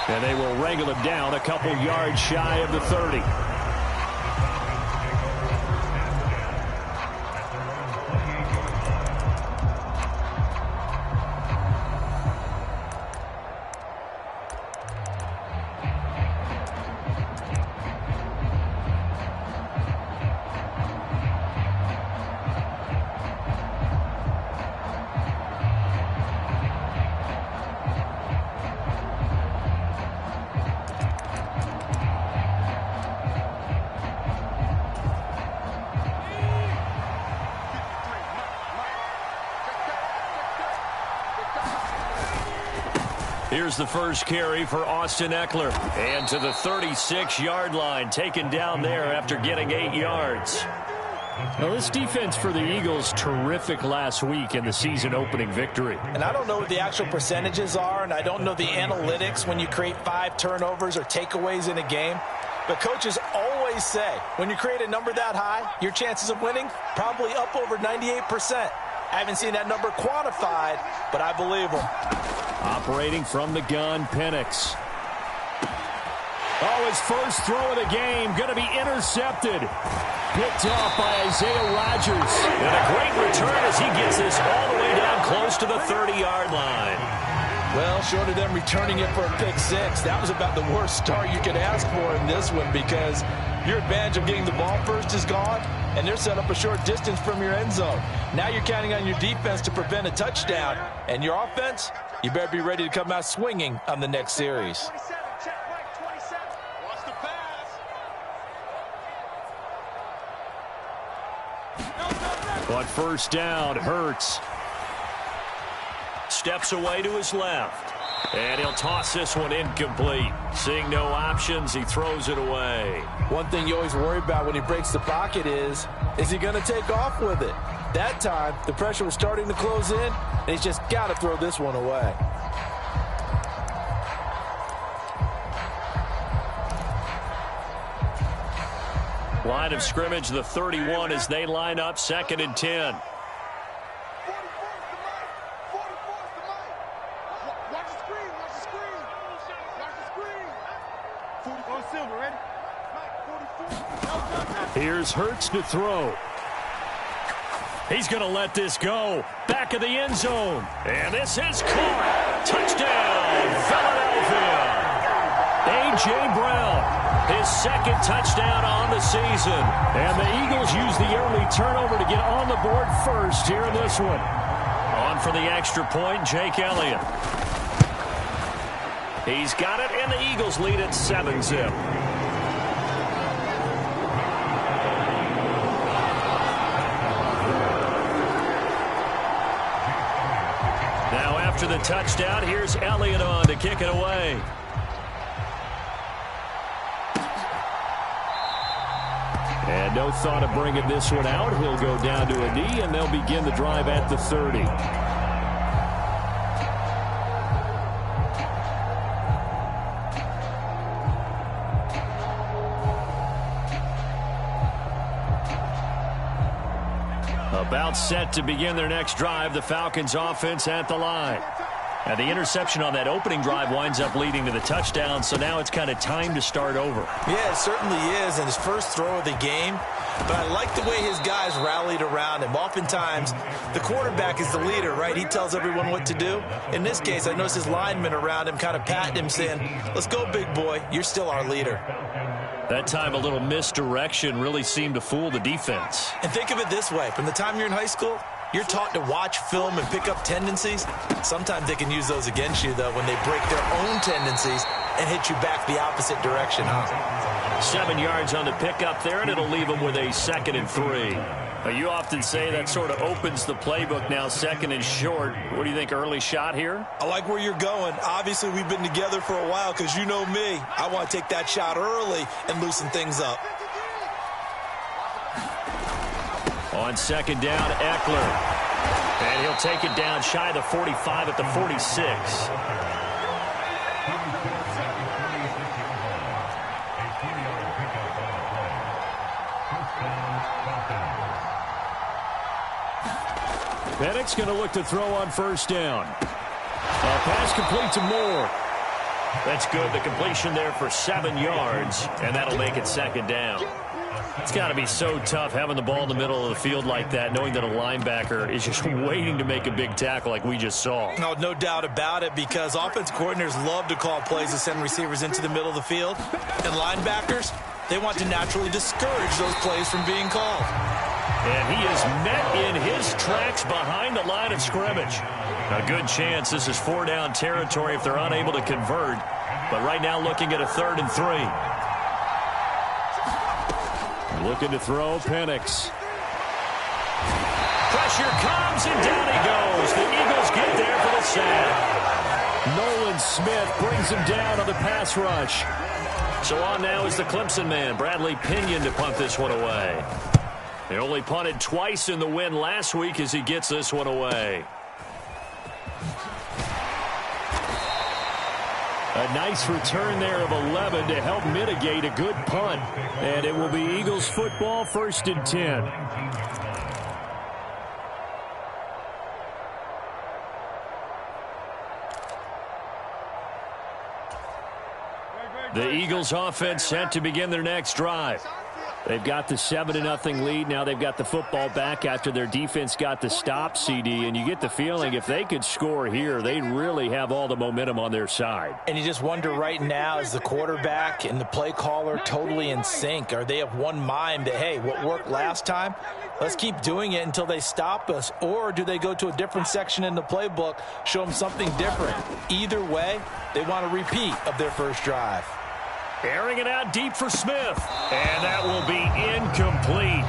And they will wrangle him down a couple yards shy of the 30. Here's the first carry for Austin Eckler. And to the 36-yard line, taken down there after getting 8 yards. Now, this defense for the Eagles, terrific last week in the season-opening victory. And I don't know what the actual percentages are, and I don't know the analytics when you create 5 turnovers or takeaways in a game. But coaches always say, when you create a number that high, your chances of winning probably up over 98%. I haven't seen that number quantified, but I believe them. Operating from the gun, Penix. Oh, his first throw of the game going to be intercepted. Picked off by Isaiah Rodgers. And a great return as he gets this all the way down close to the 30-yard line. Well, short of them returning it for a pick six, that was about the worst start you could ask for in this one because your advantage of getting the ball first is gone, and they're set up a short distance from your end zone. Now you're counting on your defense to prevent a touchdown, and your offense, you better be ready to come out swinging on the next series. On first down, Hurts steps away to his left. And he'll toss this one incomplete. Seeing no options, he throws it away. One thing you always worry about when he breaks the pocket is he going to take off with it? That time, the pressure was starting to close in, and he's just got to throw this one away. Line of scrimmage, the 31 as they line up, 2nd and 10. Here's Hurts to throw. He's going to let this go. Back of the end zone. And this is caught. Touchdown, Philadelphia. A.J. Brown, his 2nd touchdown on the season. And the Eagles use the early turnover to get on the board first here in this one. On for the extra point, Jake Elliott. He's got it, and the Eagles lead at 7-zip. After the touchdown, here's Elliott on to kick it away. And no thought of bringing this one out. He'll go down to a knee, and they'll begin the drive at the 30. About set to begin their next drive, the Falcons offense at the line. And the interception on that opening drive winds up leading to the touchdown, so now it's kind of time to start over. Yeah, it certainly is, and his first throw of the game. But I like the way his guys rallied around him. Oftentimes, the quarterback is the leader, right? He tells everyone what to do. In this case, I noticed his linemen around him kind of patting him, saying, "Let's go, big boy. You're still our leader." That time, a little misdirection really seemed to fool the defense. And think of it this way. From the time you're in high school, you're taught to watch film and pick up tendencies. Sometimes they can use those against you, though, when they break their own tendencies and hit you back the opposite direction, huh? 7 yards on the pickup there, and it'll leave them with a 2nd and 3. You often say that sort of opens the playbook now, 2nd and short. What do you think, early shot here? I like where you're going. Obviously, we've been together for a while because you know me. I want to take that shot early and loosen things up. On 2nd down, Eckler. And he'll take it down shy of the 45 at the 46. Penix going to look to throw on first down. Pass complete to Moore. That's good. The completion there for 7 yards, and that'll make it second down. It's got to be so tough having the ball in the middle of the field like that, knowing that a linebacker is just waiting to make a big tackle like we just saw. No doubt about it, because offense coordinators love to call plays to send receivers into the middle of the field. And linebackers, they want to naturally discourage those plays from being called. And he is met in his tracks behind the line of scrimmage. A good chance this is 4-down territory if they're unable to convert. But right now looking at a 3rd and 3. Looking to throw, Penix. Pressure comes, and down he goes. The Eagles get there for the sack. Nolan Smith brings him down on the pass rush. So on now is the Clemson man, Bradley Pinion, to punt this one away. They only punted twice in the win last week as he gets this one away. A nice return there of 11 to help mitigate a good punt. And it will be Eagles football, 1st and 10. The Eagles offense set to begin their next drive. They've got the 7-0 lead. Now they've got the football back after their defense got the stop, CD. And you get the feeling if they could score here, they really have all the momentum on their side. And you just wonder right now, is the quarterback and the play caller totally in sync? Are they of one mind that, hey, what worked last time, let's keep doing it until they stop us? Or do they go to a different section in the playbook, show them something different? Either way, they want a repeat of their first drive. Airing it out deep for Smith. And that will be incomplete.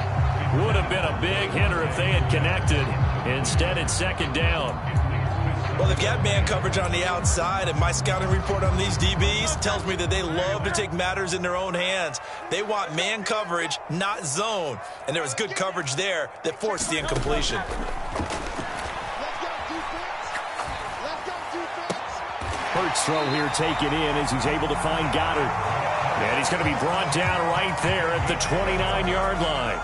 Would have been a big hitter if they had connected. Instead, it's 2nd down. Well, they've got man coverage on the outside, and my scouting report on these DBs tells me that they love to take matters in their own hands. They want man coverage, not zone. And there was good coverage there that forced the incompletion. Hurts throw here taken in as he's able to find Goddard. And he's going to be brought down right there at the 29-yard line.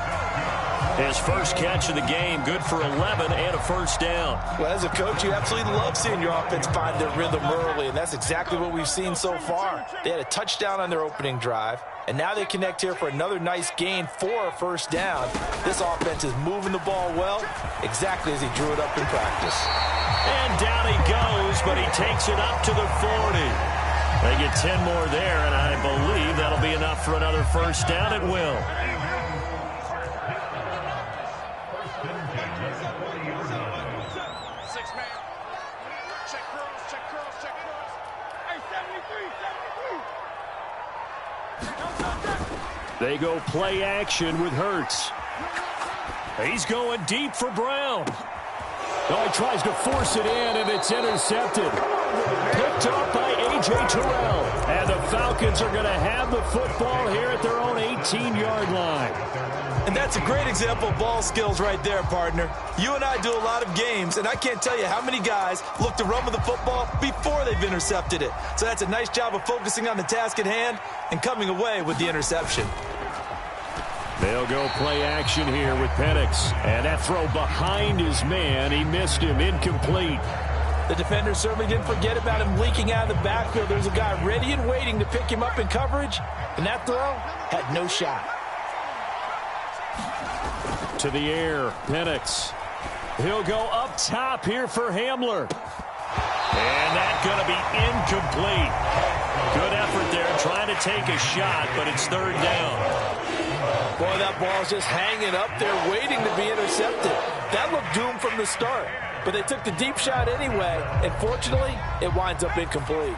His first catch of the game, good for 11 and a 1st down. Well, as a coach, you absolutely love seeing your offense find their rhythm early, and that's exactly what we've seen so far. They had a touchdown on their opening drive, and now they connect here for another nice gain for a 1st down. This offense is moving the ball well, exactly as he drew it up in practice. And down he goes, but he takes it up to the 40. They get 10 more there, and I believe that'll be enough for another 1st down. It will. They go play action with Hurts. He's going deep for Brown. Oh, he tries to force it in, and it's intercepted. Picked up by A.J. Terrell. And the Falcons are going to have the football here at their own 18-yard line. And that's a great example of ball skills right there, partner. You and I do a lot of games, and I can't tell you how many guys look to run with the football before they've intercepted it. So that's a nice job of focusing on the task at hand and coming away with the interception. They'll go play action here with Penix. And that throw behind his man, he missed him, incomplete. The defender certainly didn't forget about him leaking out of the backfield. There's a guy ready and waiting to pick him up in coverage, and that throw had no shot. To the air, Penix. He'll go up top here for Hamler. And that's going to be incomplete. Good effort there trying to take a shot, but it's 3rd down. Boy, that ball's just hanging up there waiting to be intercepted. That looked doomed from the start, but they took the deep shot anyway, and fortunately, it winds up incomplete.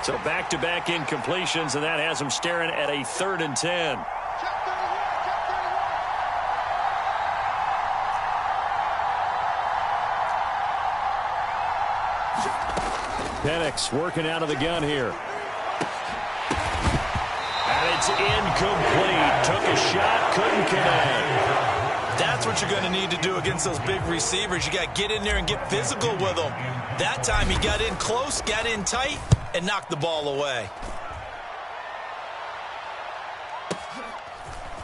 So back-to-back incompletions, and that has them staring at a 3rd and 10. Penix working out of the gun here. And it's incomplete. Took a shot, couldn't connect. That's what you're going to need to do against those big receivers. You got to get in there and get physical with them. That time he got in close, got in tight, and knocked the ball away.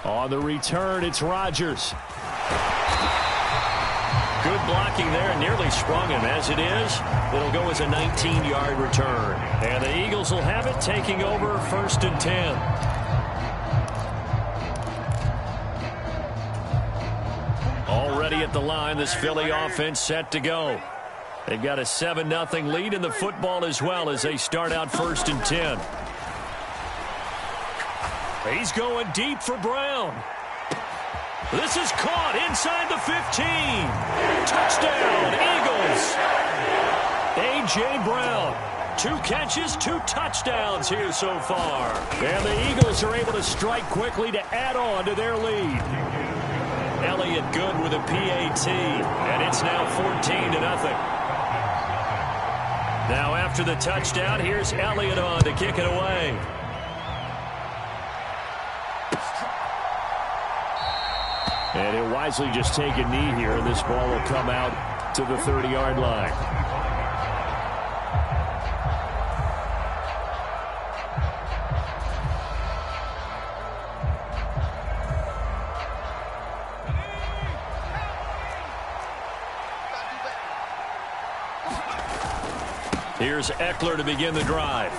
On the return, it's Rodgers. Good blocking there, nearly sprung him. As it is, it'll go as a 19-yard return. And the Eagles will have it, taking over 1st and 10. Already at the line, this Philly offense set to go. They've got a 7-0 lead in the football as well as they start out 1st and 10. He's going deep for Brown. This is caught inside the 15. Touchdown, Eagles. A.J. Brown. 2 catches, 2 touchdowns here so far. And the Eagles are able to strike quickly to add on to their lead. Elliott good with a PAT. And it's now 14-0. Now after the touchdown, here's Elliott on to kick it away. And he'll wisely just take a knee here, and this ball will come out to the 30-yard line. Here's Eckler to begin the drive.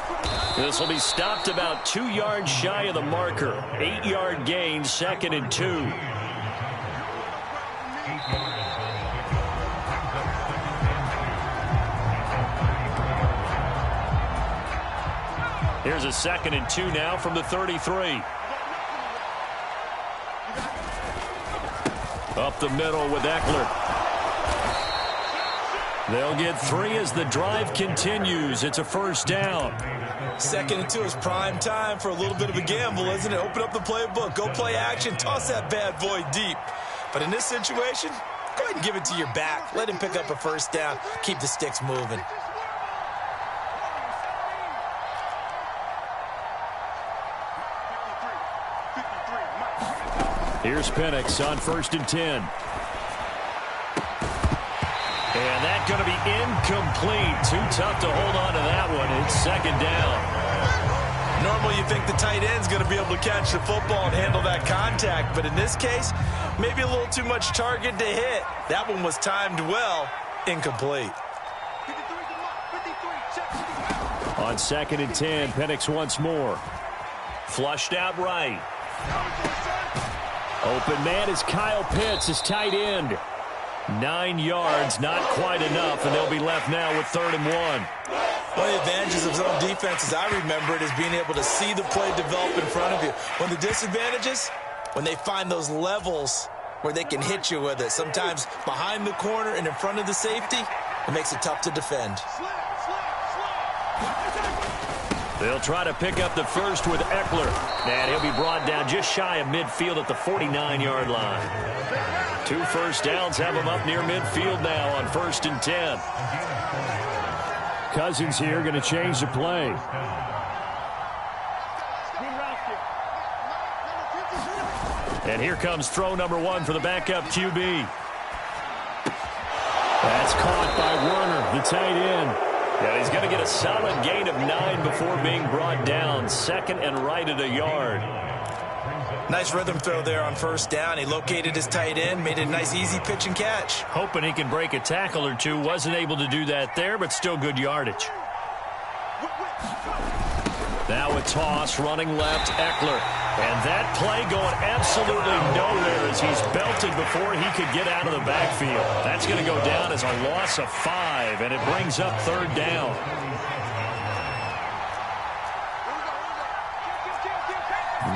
This will be stopped about 2 yards shy of the marker. 8-yard gain, 2nd and 2. Here's a 2nd and 2 now from the 33. Up the middle with Eckler. They'll get 3 as the drive continues. It's a 1st down. 2nd and 2 is prime time for a little bit of a gamble, isn't it? Open up the playbook. Go play action. Toss that bad boy deep. But in this situation, go ahead and give it to your back. Let him pick up a 1st down. Keep the sticks moving. Here's Penix on 1st and 10. And that's going to be incomplete. Too tough to hold on to that one. It's 2nd down. Normally you think the tight end's going to be able to catch the football and handle that contact. But in this case, maybe a little too much target to hit. That one was timed well. Incomplete. On 2nd and 10, Penix once more. Flushed out right. Open man is Kyle Pitts, his tight end. 9 yards, not quite enough, and they'll be left now with 3rd and 1. One of the advantages of some defenses, I remember it, is being able to see the play develop in front of you. When the disadvantages, when they find those levels where they can hit you with it, sometimes behind the corner and in front of the safety, it makes it tough to defend. They'll try to pick up the 1st with Eckler, and he'll be brought down just shy of midfield at the 49-yard line. 2 1st downs have him up near midfield now on 1st and 10. Cousins here going to change the play. And here comes throw number 1 for the backup QB. That's caught by Werner, the tight end. And he's going to get a solid gain of 9 before being brought down. 2nd and right at a yard. Nice rhythm throw there on 1st down. He located his tight end, made it a nice easy pitch and catch. Hoping he can break a tackle or two. Wasn't able to do that there, but still good yardage. Now a toss, running left, Eckler. And that play going absolutely nowhere as he's belted before he could get out of the backfield. That's going to go down as a loss of 5, and it brings up 3rd down.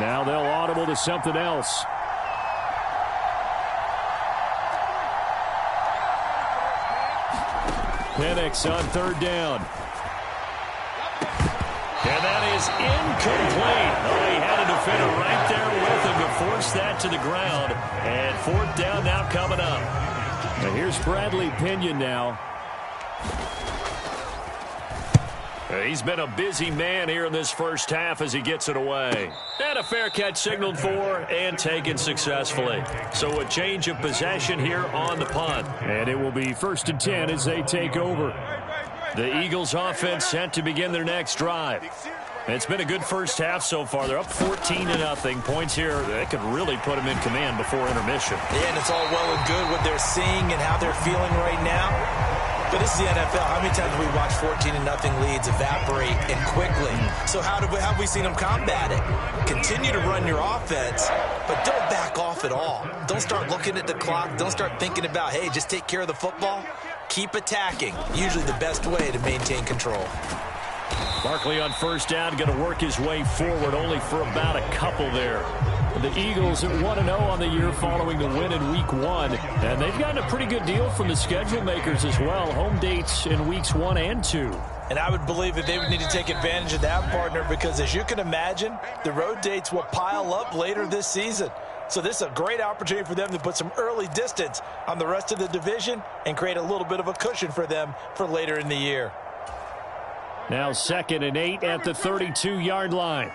Now they'll audible to something else. Penix on 3rd down. And that is incomplete. Oh, he had a defender right there with him to force that to the ground. And 4th down now coming up. Now here's Bradley Pinion now. He's been a busy man here in this 1st half as he gets it away. And a fair catch signaled for and taken successfully. So a change of possession here on the punt. And it will be 1st and 10 as they take over. The Eagles offense set to begin their next drive. It's been a good first half so far. They're up 14-0. Points here, that could really put them in command before intermission. Yeah, and it's all well and good what they're seeing and how they're feeling right now. But this is the NFL. How many times have we watched 14-0 leads evaporate and quickly? So how have we seen them combat it? Continue to run your offense, but don't back off at all. Don't start looking at the clock. Don't start thinking about, hey, just take care of the football. Keep attacking. Usually the best way to maintain control. Barkley on first down, going to work his way forward, only for about a couple there. The Eagles at 1-0 on the year following the win in Week 1. And they've gotten a pretty good deal from the schedule makers as well. Home dates in Weeks 1 and 2. And I would believe that they would need to take advantage of that, partner, because as you can imagine, the road dates will pile up later this season. So this is a great opportunity for them to put some early distance on the rest of the division and create a little bit of a cushion for them for later in the year. Now 2nd and 8 at the 32-yard line.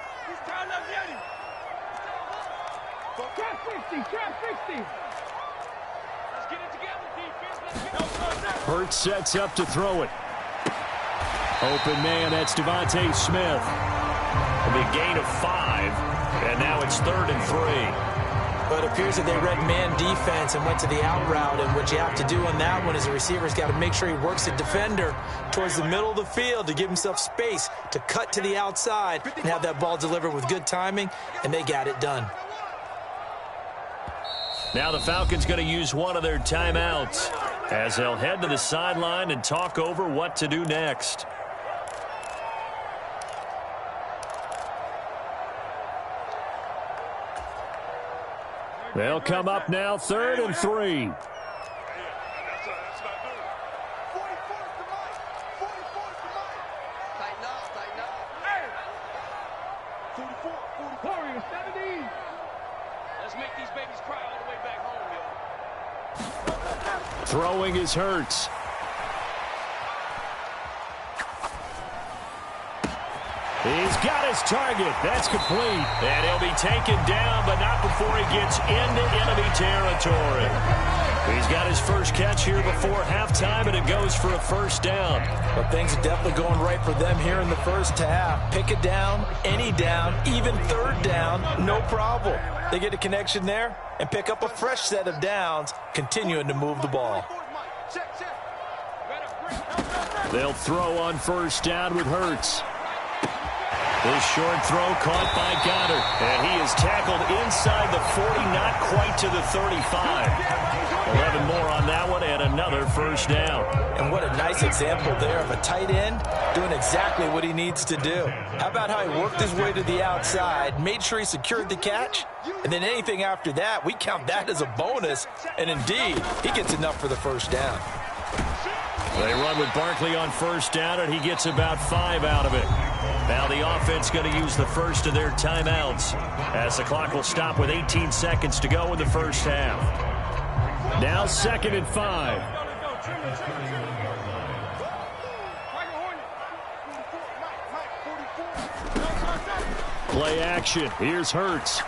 Hurts sets up to throw it. Open man, that's Devontae Smith. It'll be a gain of 5, and now it's 3rd and 3. But it appears that they read man defense and went to the out route, and what you have to do on that one is the receiver's got to make sure he works the defender towards the middle of the field to give himself space to cut to the outside and have that ball delivered with good timing, and they got it done. Now the Falcons going to use one of their timeouts as they'll head to the sideline and talk over what to do next. They'll come up now 3rd and 3. Throwing is Hurts. He's got his target. That's complete. And he'll be taken down, but not before he gets into enemy territory. He's got his first catch here before halftime, and it goes for a first down. Well, things are definitely going right for them here in the first half. Pick it down, any down, even 3rd down, no problem. They get a connection there and pick up a fresh set of downs, continuing to move the ball. They'll throw on first down with Hurts. This short throw caught by Goddard, and he is tackled inside the 40, not quite to the 35. 11 more on that one, and another first down. And what a nice example there of a tight end doing exactly what he needs to do. How about how he worked his way to the outside, made sure he secured the catch, and then anything after that, we count that as a bonus, and indeed, he gets enough for the first down. They run with Barkley on first down, and he gets about 5 out of it. Now the offense going to use the first of their timeouts as the clock will stop with 18 seconds to go in the first half. Now 2nd and 5. Play action. Here's Hurts.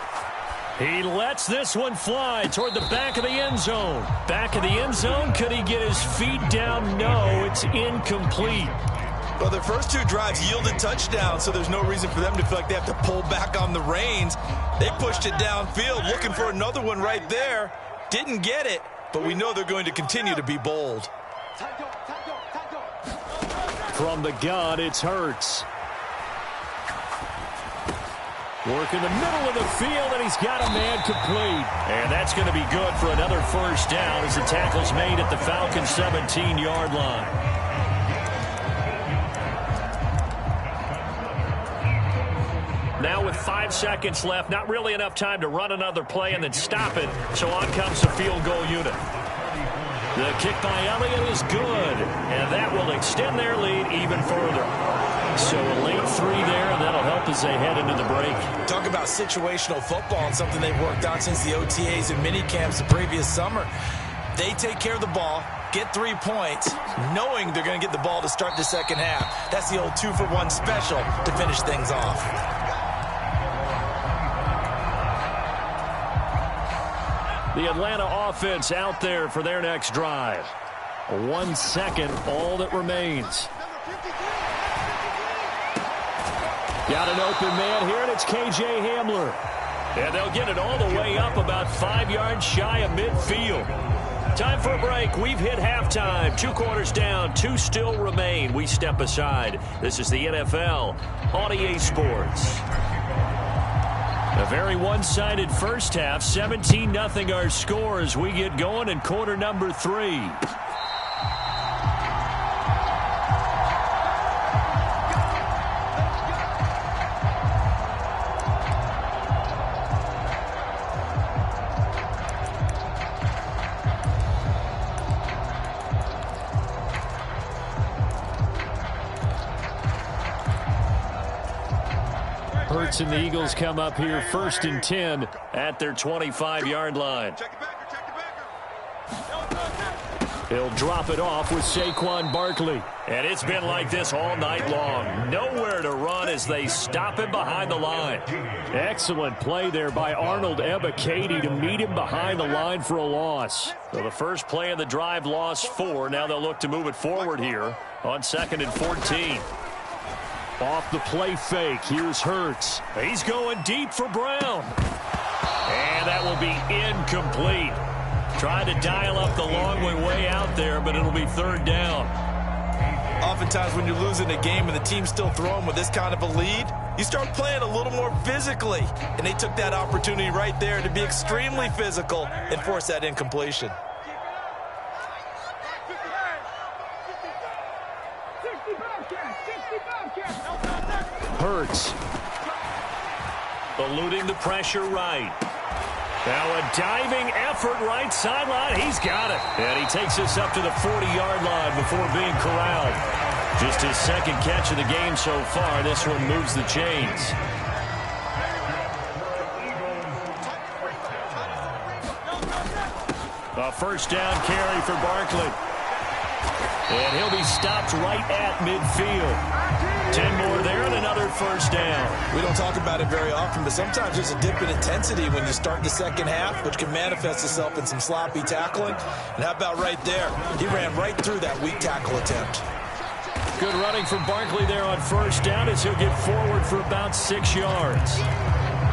He lets this one fly toward the back of the end zone. Back of the end zone. Could he get his feet down? No, it's incomplete. Well, their first 2 drives yielded touchdowns, so there's no reason for them to feel like they have to pull back on the reins. They pushed it downfield, looking for another one right there. Didn't get it, but we know they're going to continue to be bold. From the gun, it's Hurts. Work in the middle of the field, and he's got a man complete. And that's going to be good for another first down as the tackle's made at the Falcons' 17-yard line. Now with 5 seconds left, not really enough time to run another play and then stop it. So on comes the field goal unit. The kick by Elliott is good, and that will extend their lead even further. So a late 3 there, and that'll help as they head into the break. Talk about situational football and something they've worked on since the OTAs and mini camps the previous summer. They take care of the ball, get 3 points, knowing they're going to get the ball to start the second half. That's the old 2-for-1 special to finish things off. The Atlanta offense out there for their next drive. 1 second, all that remains. Got an open man here, and it's K.J. Hamler. And they'll get it all the way up about 5 yards shy of midfield. Time for a break. We've hit halftime. 2 quarters down. 2 still remain. We step aside. This is the NFL on EA Sports. A very one-sided first half. 17-0 our score as we get going in quarter number 3. And the Eagles come up here 1st and 10 at their 25-yard line. He'll drop it off with Saquon Barkley. And it's been like this all night long. Nowhere to run as they stop him behind the line. Excellent play there by Arnold Ebiketie to meet him behind the line for a loss. So the first play of the drive lost 4. Now they'll look to move it forward here on 2nd and 14. Off the play fake, here's Hurts. He's going deep for Brown. And that will be incomplete. Tried to dial up the long way out there, but it'll be 3rd down. Oftentimes when you're losing a game and the team's still throwing with this kind of a lead, you start playing a little more physically. And they took that opportunity right there to be extremely physical and force that incompletion. Hurts. Eluding the pressure right. Now a diving effort right sideline. He's got it. And he takes us up to the 40-yard line before being corralled. Just his 2nd catch of the game so far. This one moves the chains. A 1st down carry for Barkley. And he'll be stopped right at midfield. 10 more there and another 1st down. We don't talk about it very often, but sometimes there's a dip in intensity when you start the second half, which can manifest itself in some sloppy tackling. And how about right there? He ran right through that weak tackle attempt. Good running from Barkley there on 1st down as he'll get forward for about 6 yards.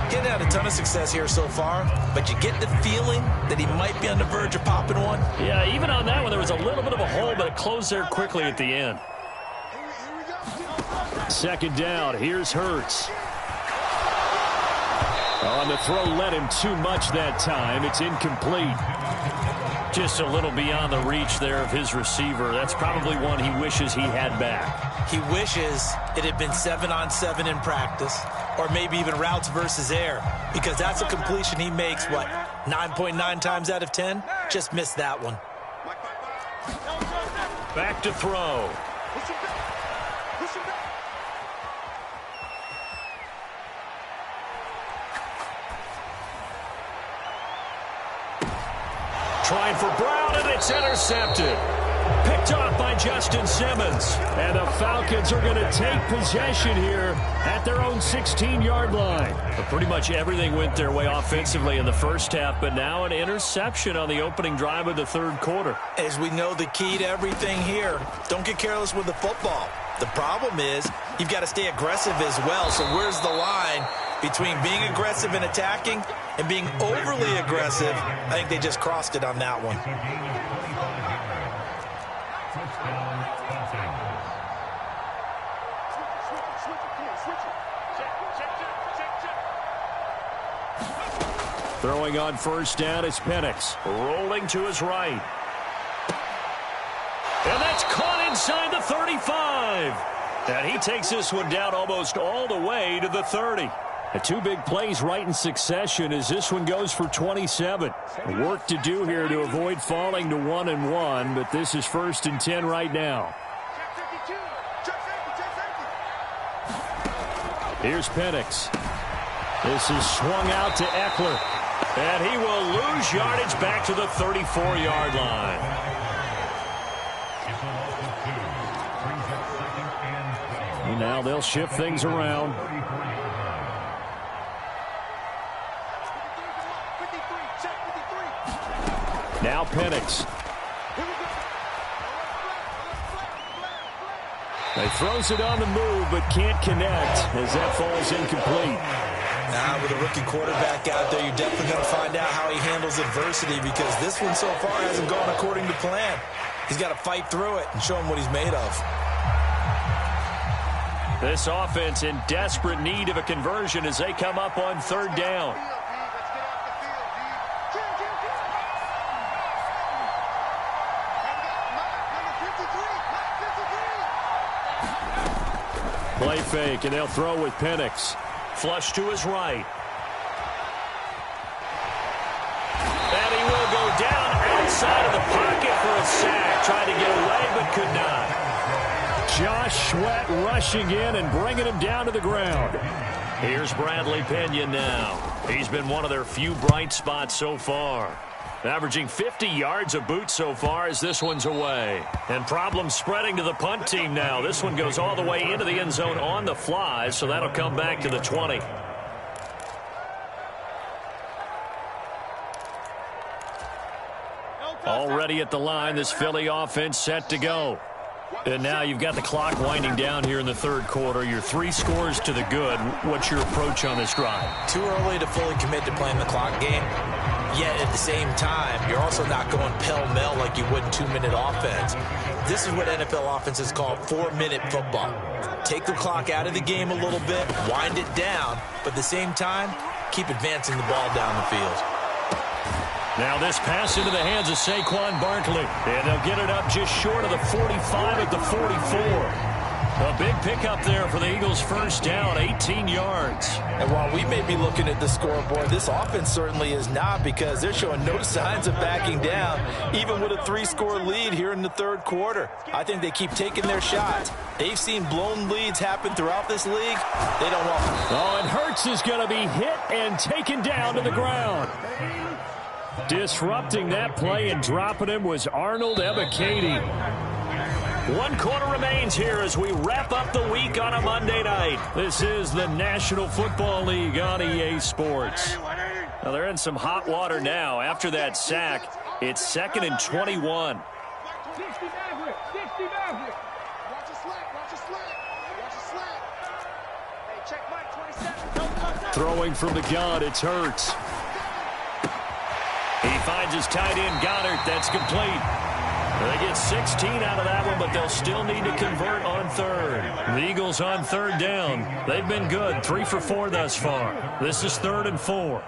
Getting had a ton of success here so far, but you get the feeling that he might be on the verge of popping one. Yeah, even on that one, there was a little bit of a hole, but it closed there quickly at the end. 2nd down, here's Hurts. On the throw, led him too much that time. It's incomplete. Just a little beyond the reach there of his receiver. That's probably one he wishes he had back. He wishes it had been 7-on-7 in practice, or maybe even routes versus air, because that's a completion he makes, 9.9 times out of 10? Just missed that one. Back to throw. Trying for Brown, and it's intercepted. Picked off by Justin Simmons. And the Falcons are going to take possession here at their own 16-yard line. But pretty much everything went their way offensively in the first half, but now an interception on the opening drive of the 3rd quarter. As we know, the key to everything here, don't get careless with the football. The problem is you've got to stay aggressive as well. So where's the line between being aggressive and attacking and being overly aggressive? I think they just crossed it on that one. Throwing on 1st down is Penix. Rolling to his right. And that's caught inside the 35. And he takes this one down almost all the way to the 30. The 2 big plays right in succession as this one goes for 27. Work to do here to avoid falling to 1-1, but this is 1st and 10 right now. Here's Penix. This is swung out to Eckler. And he will lose yardage back to the 34-yard line. And now they'll shift things around. Now Penix. He throws it on the move, but can't connect as that falls incomplete. Now, with a rookie quarterback out there, you're definitely going to find out how he handles adversity, because this one so far hasn't gone according to plan. He's got to fight through it and show him what he's made of. This offense in desperate need of a conversion as they come up on third down. Play fake, and they'll throw with Penix. Flush to his right. And he will go down outside of the pocket for a sack. Tried to get away, but could not. Josh Sweat rushing in and bringing him down to the ground. Here's Bradley Pinion now. He's been one of their few bright spots so far. Averaging 50 yards a boot so far as this one's away. And problems spreading to the punt team now. This one goes all the way into the end zone on the fly, so that'll come back to the 20. Already at the line, this Philly offense set to go. And now you've got the clock winding down here in the third quarter. You're 3 scores to the good. What's your approach on this drive? Too early to fully commit to playing the clock game. Yet at the same time, you're also not going pell-mell like you would in 2-minute offense. This is what NFL offenses call 4-minute football. Take the clock out of the game a little bit, wind it down, but at the same time, keep advancing the ball down the field. Now this pass into the hands of Saquon Barkley. And they'll get it up just short of the 45 at the 44. A big pickup there for the Eagles' first down, 18 yards. And while we may be looking at the scoreboard, this offense certainly is not, because they're showing no signs of backing down, even with a 3-score lead here in the third quarter. I think they keep taking their shots. They've seen blown leads happen throughout this league. They don't want them. Oh, and Hurts is going to be hit and taken down to the ground. Disrupting that play and dropping him was Arnold Ebiketie. 1 quarter remains here as we wrap up the week on a Monday night. This is the National Football League on EA Sports. Now they're in some hot water now. After that sack, it's 2nd and 21. Throwing from the gun, it's Hurts. He finds his tight end, Goddard. That's complete. They get 16 out of that one, but they'll still need to convert on third. The Eagles on third down. They've been good, 3 for 4 thus far. This is 3rd and 4.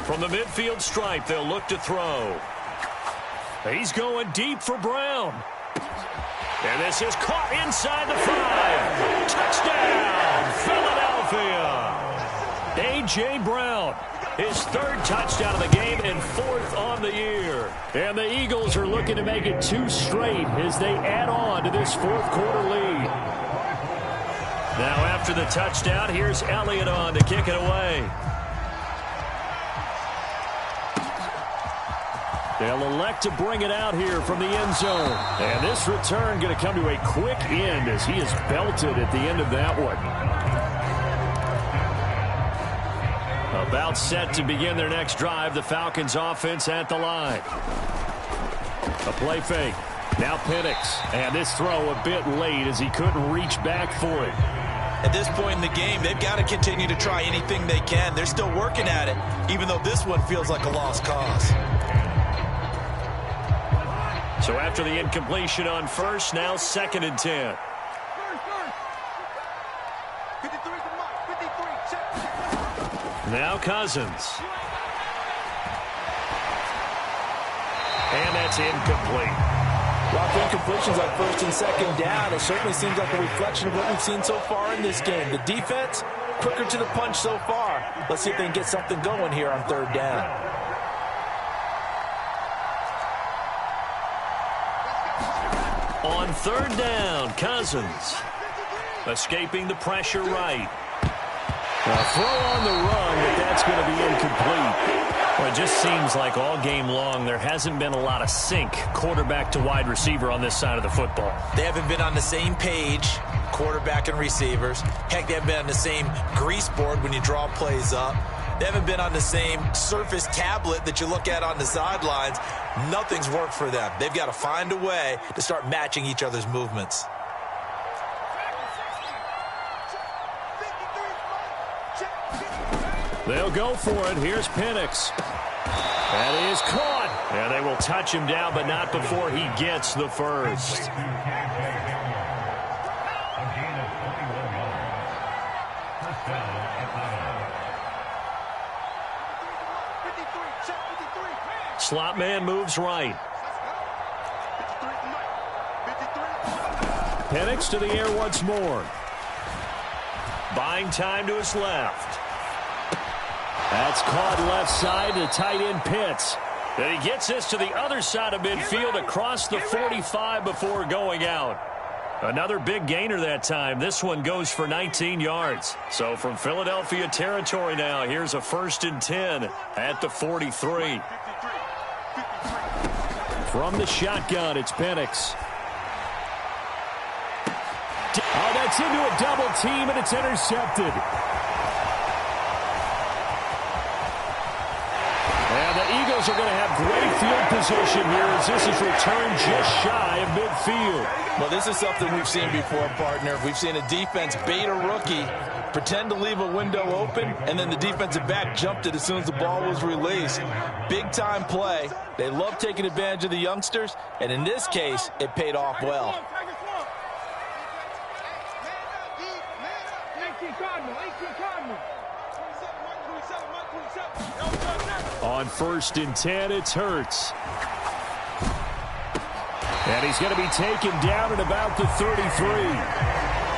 From the midfield stripe, they'll look to throw. He's going deep for Brown. And this is caught inside the 5. Touchdown, Philadelphia. A.J. Brown. His 3rd touchdown of the game and 4th on the year. And the Eagles are looking to make it 2 straight as they add on to this 4th quarter lead. Now after the touchdown, here's Elliott on to kick it away. They'll elect to bring it out here from the end zone. And this return going to come to a quick end as he is belted at the end of that one. About set to begin their next drive, the Falcons offense at the line. A play fake. Now Penix. And this throw a bit late as he couldn't reach back for it. At this point in the game, they've got to continue to try anything they can. They're still working at it, even though this one feels like a lost cause. So after the incompletion on first, now 2nd and 10. Now Cousins. And that's incomplete. Lots of incompletions on 1st and 2nd down. It certainly seems like a reflection of what we've seen so far in this game. The defense, quicker to the punch so far. Let's see if they can get something going here on 3rd down. On 3rd down, Cousins. Escaping the pressure right. A throw on the run, but that's going to be incomplete. Well, it just seems like all game long there hasn't been a lot of sync quarterback to wide receiver on this side of the football. They haven't been on the same page, quarterback and receivers. Heck, they haven't been on the same grease board when you draw plays up. They haven't been on the same Surface tablet that you look at on the sidelines. Nothing's worked for them. They've got to find a way to start matching each other's movements. They'll go for it. Here's Penix. That is caught. And they will touch him down, but not before he gets the first. Slot man moves right. Penix to the air once more. Buying time to his left. That's caught left side to tight end Pitts. Then he gets this to the other side of midfield across the 45 before going out. Another big gainer that time. This one goes for 19 yards. So from Philadelphia territory now, here's a 1st and 10 at the 43. From the shotgun, it's Penix. Oh, that's into a double team, and it's intercepted. And the Eagles are going to have great field position here as this is returned just shy of midfield. Well, this is something we've seen before, partner. We've seen a defense bait a rookie, pretend to leave a window open, and then the defensive back jumped it as soon as the ball was released. Big-time play. They love taking advantage of the youngsters, and in this case, it paid off well. On 1st and 10, it's Hurts. And he's going to be taken down at about the 33.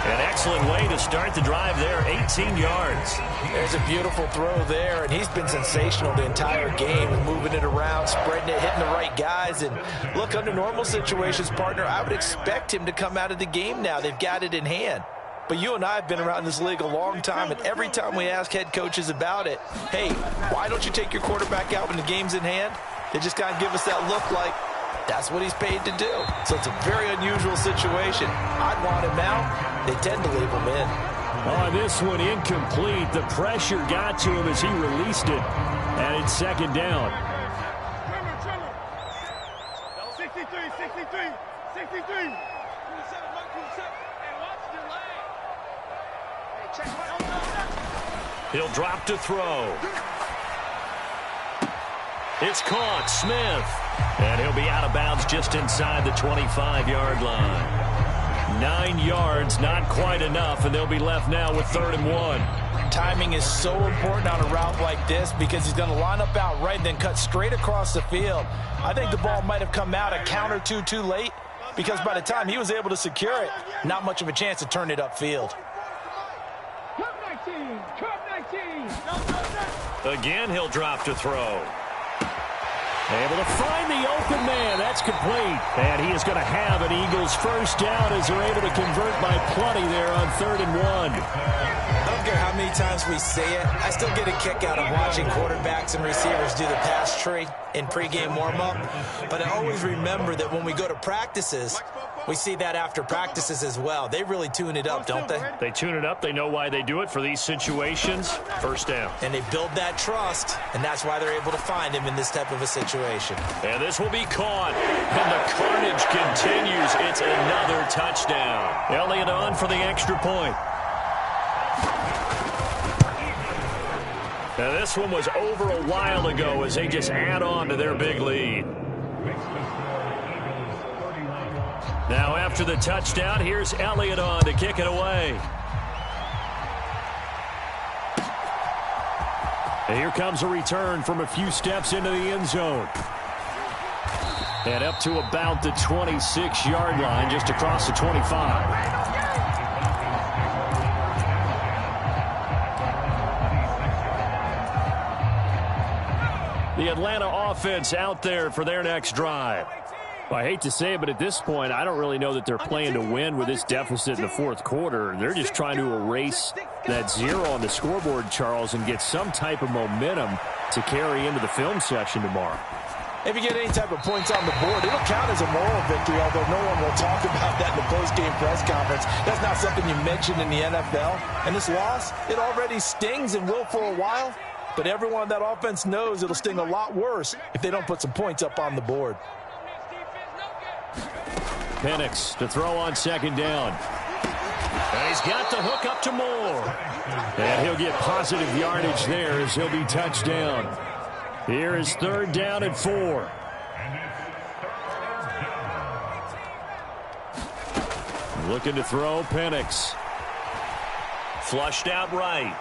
An excellent way to start the drive there, 18 yards. There's a beautiful throw there, and he's been sensational the entire game, moving it around, spreading it, hitting the right guys. And look, under normal situations, partner, I would expect him to come out of the game now. They've got it in hand. But you and I have been around this league a long time, and every time we ask head coaches about it, hey, why don't you take your quarterback out when the game's in hand? They just kind of give us that look like that's what he's paid to do. So it's a very unusual situation. I'd want him out. They tend to leave him in. Oh, this one incomplete. The pressure got to him as he released it. And it's 2nd down. 63. He'll drop to throw. It's caught. Smith. And he'll be out of bounds just inside the 25-yard line. 9 yards, not quite enough, and they'll be left now with 3rd and 1. Timing is so important on a route like this because he's going to line up out right and then cut straight across the field. I think the ball might have come out a count or two too late because by the time he was able to secure it, not much of a chance to turn it upfield. Again, he'll drop to throw. Able to find the open man. That's complete. And he is going to have an Eagles 1st down as they're able to convert by plenty there on 3rd and 1. I don't care how many times we say it, I still get a kick out of watching quarterbacks and receivers do the pass tree in pregame warm-up. But I always remember that when we go to practices, we see that after practices as well. They really tune it up, don't they? They tune it up. They know why they do it for these situations. 1st down. And they build that trust, and that's why they're able to find him in this type of a situation. And this will be caught. And the carnage continues. It's another touchdown. Elliott on for the extra point. Now this one was over a while ago as they just add on to their big lead. Now after the touchdown, here's Elliott on to kick it away. And here comes a return from a few steps into the end zone. And up to about the 26-yard line, just across the 25. The Atlanta offense out there for their next drive. Well, I hate to say it, but at this point, I don't really know that they're playing to win with this deficit in the 4th quarter. They're just trying to erase that 0 on the scoreboard, Charles, and get some type of momentum to carry into the film session tomorrow. If you get any type of points on the board, it'll count as a moral victory, although no one will talk about that in the post-game press conference. That's not something you mention in the NFL. And this loss, it already stings and will for a while. but everyone on that offense knows it'll sting a lot worse if they don't put some points up on the board. Penix to throw on second down. And he's got the hook up to Moore. And he'll get positive yardage there as he'll be touchdown. Here is third down and 4. Looking to throw, Penix. Flushed out right.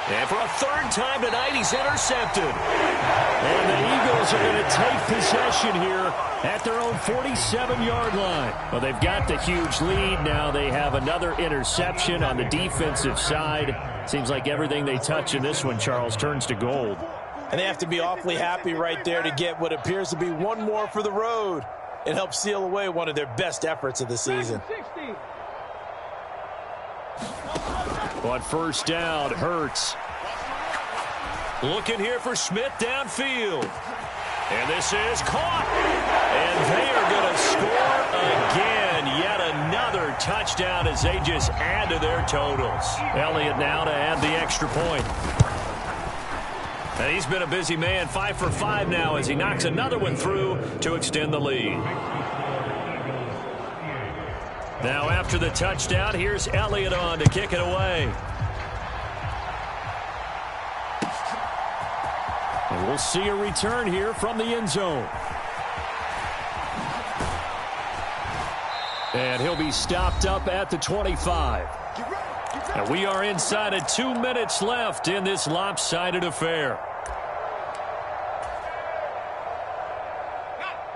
And for a third time tonight, he's intercepted. And the Eagles are going to take possession here at their own 47-yard line. Well, they've got the huge lead. Now they have another interception on the defensive side. Seems like everything they touch in this one, Charles, turns to gold. And they have to be awfully happy right there to get what appears to be one more for the road. It helps seal away one of their best efforts of the season. On first down, Hurts. Looking here for Smith downfield. And this is caught. And they are going to score again. Yet another touchdown as they just add to their totals. Elliott now to add the extra point. And he's been a busy man, 5 for 5 now as he knocks another one through to extend the lead. Now after the touchdown, here's Elliott on to kick it away. And we'll see a return here from the end zone. And he'll be stopped up at the 25. And we are inside of 2 minutes left in this lopsided affair.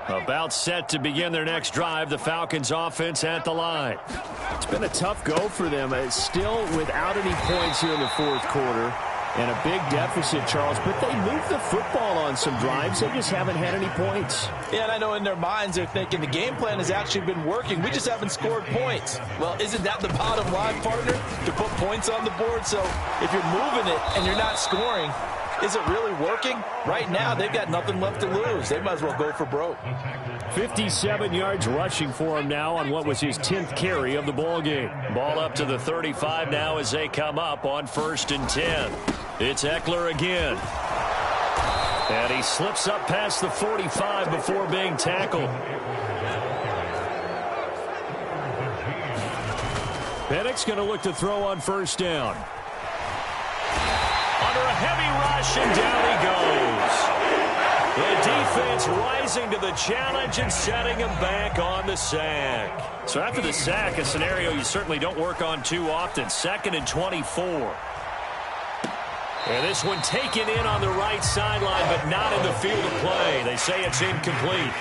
About set to begin their next drive, the Falcons offense at the line. It's been a tough go for them. It's still without any points here in the fourth quarter. And a big deficit, Charles. But they moved the football on some drives. They just haven't had any points. Yeah, and I know in their minds they're thinking the game plan has actually been working. We just haven't scored points. Well, isn't that the bottom line, partner? To put points on the board? So if you're moving it and you're not scoring, is it really working? Right now, they've got nothing left to lose. They might as well go for broke. 57 yards rushing for him now on what was his 10th carry of the ball game. Ball up to the 35 now as they come up on 1st and 10. It's Eckler again. And he slips up past the 45 before being tackled. Penix going to look to throw on first down. Under a heavy rush, and down he goes. The defense rising to the challenge and setting him back on the sack. So after the sack, a scenario you certainly don't work on too often. 2nd and 24. And this one taken in on the right sideline, but not in the field of play. They say it's incomplete.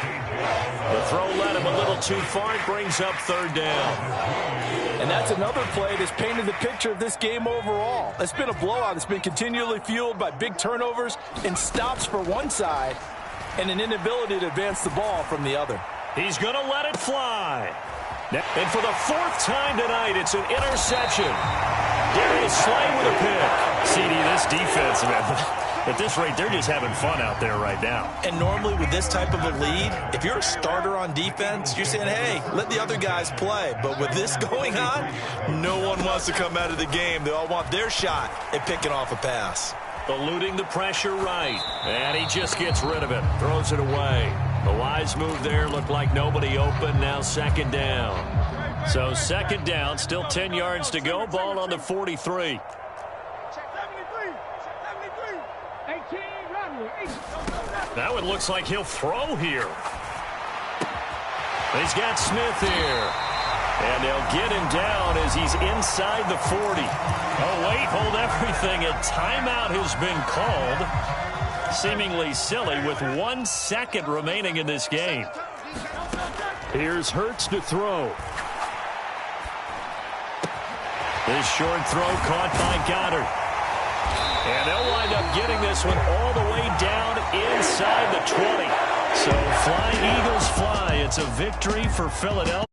The throw led him a little too far. It brings up 3rd down. And that's another play that's painted the picture of this game overall. It's been a blowout. It's been continually fueled by big turnovers and stops for one side and an inability to advance the ball from the other. He's going to let it fly. And for the 4th time tonight, it's an interception. Darius Slay with a pick. CD, this defense, man, at this rate, they're just having fun out there right now. And normally with this type of a lead, if you're a starter on defense, you're saying, hey, let the other guys play. But with this going on, no one wants to come out of the game. They all want their shot at picking off a pass. Eluding the pressure right. And he just gets rid of it. Throws it away. A wise move there. Looked like nobody open. Now 2nd down. So 2nd down. Still 10 yards to go. Ball on the 43. That one looks like he'll throw here. He's got Smith here. And they'll get him down as he's inside the 40. Oh, wait, hold everything. A timeout has been called. Seemingly silly with 1 second remaining in this game. Here's Hurts to throw. This short throw caught by Goddard. And they'll wind up getting this one all the way down inside the 20. So fly, Eagles, fly. It's a victory for Philadelphia.